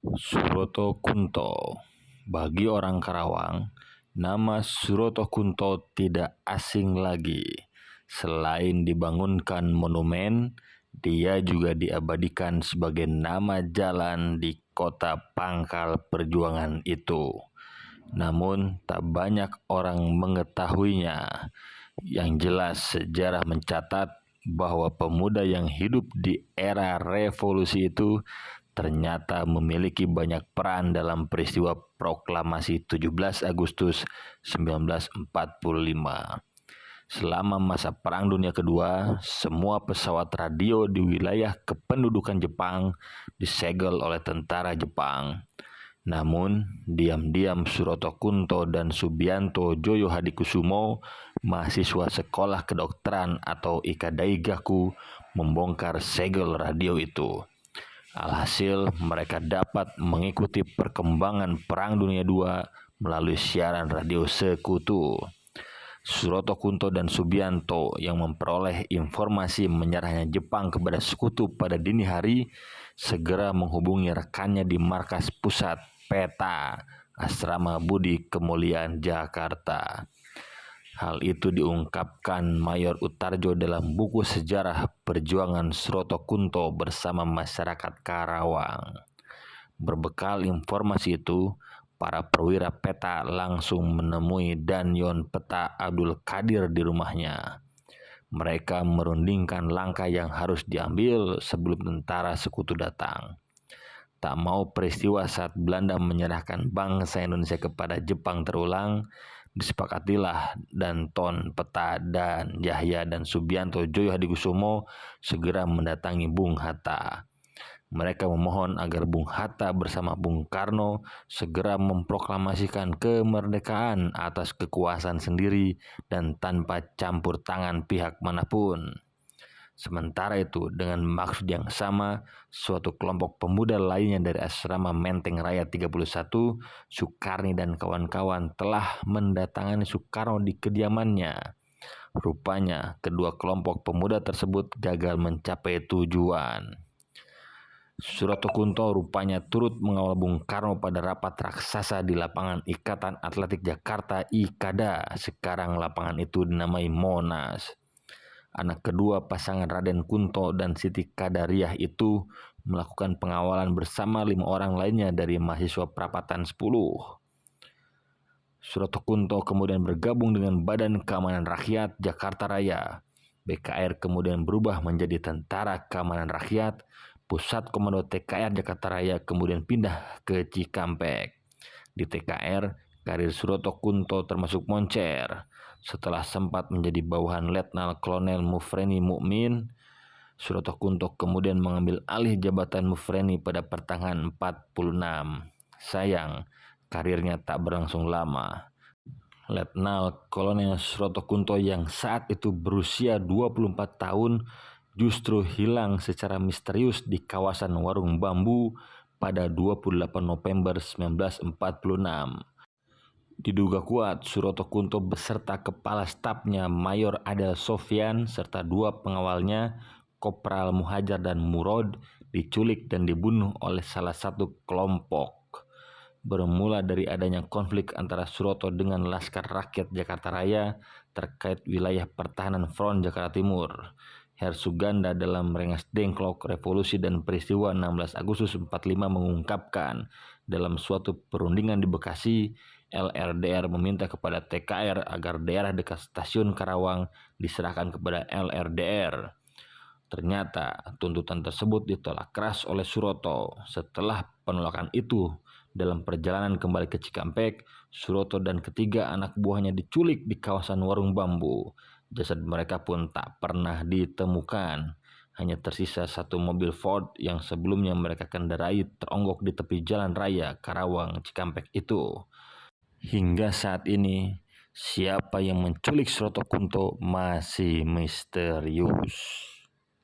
Suroto Kunto. Bagi orang Karawang, nama Suroto Kunto tidak asing lagi. Selain dibangunkan monumen, dia juga diabadikan sebagai nama jalan di kota pangkal perjuangan itu. Namun, tak banyak orang mengetahuinya. Yang jelas, sejarah mencatat bahwa pemuda yang hidup di era revolusi itu ternyata memiliki banyak peran dalam peristiwa proklamasi 17 Agustus 1945. Selama masa Perang Dunia Kedua, semua pesawat radio di wilayah kependudukan Jepang disegel oleh tentara Jepang. Namun, diam-diam Suroto Kunto dan Subianto Joyo Hadikusumo, mahasiswa sekolah kedokteran atau Ikadaigaku, membongkar segel radio itu. Alhasil, mereka dapat mengikuti perkembangan Perang Dunia II melalui siaran radio sekutu. Suroto Kunto dan Subianto yang memperoleh informasi menyerahnya Jepang kepada sekutu pada dini hari segera menghubungi rekannya di markas pusat peta Asrama Budi Kemuliaan Jakarta. Hal itu diungkapkan Mayor Utarjo dalam buku sejarah perjuangan Suroto Kunto bersama masyarakat Karawang. Berbekal informasi itu, para perwira peta langsung menemui Danyon Peta Abdul Qadir di rumahnya. Mereka merundingkan langkah yang harus diambil sebelum tentara sekutu datang. Tak mau peristiwa saat Belanda menyerahkan bangsa Indonesia kepada Jepang terulang, disepakatilah Danton Peta dan Yahya dan Subianto Joyo Hadikusumo segera mendatangi Bung Hatta. Mereka memohon agar Bung Hatta bersama Bung Karno segera memproklamasikan kemerdekaan atas kekuasaan sendiri dan tanpa campur tangan pihak manapun. Sementara itu, dengan maksud yang sama, suatu kelompok pemuda lainnya dari Asrama Menteng Raya 31, Sukarni dan kawan-kawan telah mendatangi Soekarno di kediamannya. Rupanya, kedua kelompok pemuda tersebut gagal mencapai tujuan. Suroto Kunto rupanya turut mengawal Bung Karno pada rapat raksasa di lapangan Ikatan Atletik Jakarta IKADA. Sekarang lapangan itu dinamai Monas. Anak kedua pasangan Raden Kunto dan Siti Kadariah itu melakukan pengawalan bersama 5 orang lainnya dari mahasiswa Prapatan 10. Suroto Kunto kemudian bergabung dengan Badan Keamanan Rakyat Jakarta Raya. BKR kemudian berubah menjadi Tentara Keamanan Rakyat. Pusat Komando TKR Jakarta Raya kemudian pindah ke Cikampek. Di TKR, karir Suroto Kunto termasuk moncer. Setelah sempat menjadi bawahan Letnan Kolonel Mufreni Mukmin, Suroto Kunto kemudian mengambil alih jabatan Mufreni pada pertengahan 46. Sayang, karirnya tak berlangsung lama. Letnan Kolonel Suroto Kunto yang saat itu berusia 24 tahun justru hilang secara misterius di kawasan Warung Bambu pada 28 November 1946. Diduga kuat, Suroto Kunto beserta kepala stafnya Mayor Adel Sofyan serta 2 pengawalnya, Kopral Muhajar dan Murod, diculik dan dibunuh oleh salah satu kelompok. Bermula dari adanya konflik antara Suroto dengan Laskar Rakyat Jakarta Raya terkait wilayah pertahanan Front Jakarta Timur. Hersuganda dalam Rengas Dengklok Revolusi dan Peristiwa 16 Agustus 45 mengungkapkan, dalam suatu perundingan di Bekasi, LRDR meminta kepada TKR agar daerah dekat stasiun Karawang diserahkan kepada LRDR. Ternyata tuntutan tersebut ditolak keras oleh Suroto. Setelah penolakan itu, dalam perjalanan kembali ke Cikampek, Suroto dan ketiga anak buahnya diculik di kawasan Warung Bambu. Jasad mereka pun tak pernah ditemukan. Hanya tersisa satu mobil Ford yang sebelumnya mereka kendarai teronggok di tepi jalan raya Karawang Cikampek itu. Hingga saat ini, siapa yang menculik Suroto Kunto masih misterius.